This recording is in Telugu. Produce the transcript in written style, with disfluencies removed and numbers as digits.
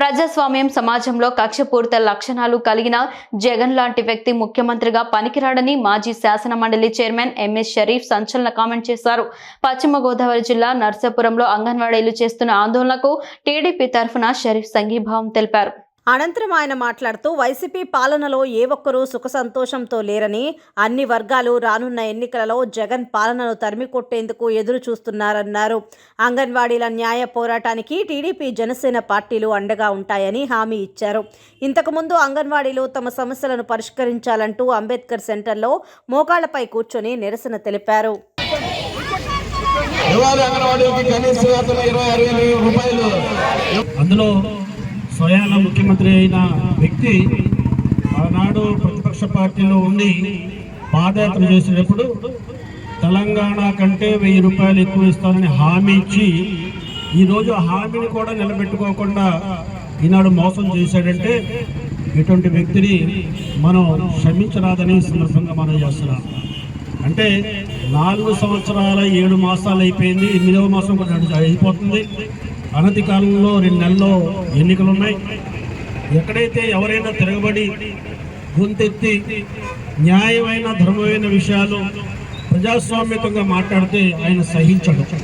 ప్రజాస్వామ్యం సమాజంలో కక్షపూరిత లక్షణాలు కలిగిన జగన్ లాంటి వ్యక్తి ముఖ్యమంత్రిగా పనికిరాడని మాజీ శాసన మండలి చైర్మన్ ఎంఎస్ షరీఫ్ సంచలన కామెంట్ చేశారు. పశ్చిమ గోదావరి జిల్లా నర్సాపురంలో అంగన్వాడీలు చేస్తున్న ఆందోళనకు టీడీపీ తరఫున షరీఫ్ సంఘీభావం తెలిపారు. అనంతరం ఆయన మాట్లాడుతూ వైసీపీ పాలనలో ఏ ఒక్కరూ సుఖ సంతోషంతో లేరని, అన్ని వర్గాలు రానున్న ఎన్నికలలో జగన్ పాలనను తరిమికొట్టేందుకు ఎదురు చూస్తున్నారన్నారు. అంగన్వాడీల న్యాయ పోరాటానికి టీడీపీ జనసేన పార్టీలు అండగా ఉంటాయని హామీ ఇచ్చారు. ఇంతకుముందు అంగన్వాడీలు తమ సమస్యలను పరిష్కరించాలంటూ అంబేద్కర్ సెంటర్లో మోకాళ్లపై కూర్చొని నిరసన తెలిపారు. అందులో స్వయాన ముఖ్యమంత్రి అయిన వ్యక్తి ఆనాడు ప్రతిపక్ష పార్టీలో ఉండి పాదయాత్ర చేసేటప్పుడు తెలంగాణ కంటే 1000 రూపాయలు ఎక్కువ ఇస్తానని హామీ ఇచ్చి ఈరోజు హామీని కూడా నిలబెట్టుకోకుండా ఈనాడు మోసం చేశాడంటే ఇటువంటి వ్యక్తిని మనం క్షమించరాదని సందర్భంగా మనం చేస్తున్నాం. అంటే 4 సంవత్సరాల 7 మాసాలు అయిపోయింది, 8వ మాసం కూడా అయిపోతుంది. అనతి కాలంలో 2 నెలల్లో ఎన్నికలు ఉన్నాయి. ఎక్కడైతే ఎవరైనా తిరగబడి గొంతెత్తి న్యాయమైన ధర్మమైన విషయాలు ప్రజాస్వామ్యతంగా మాట్లాడితే ఆయన సహించడు.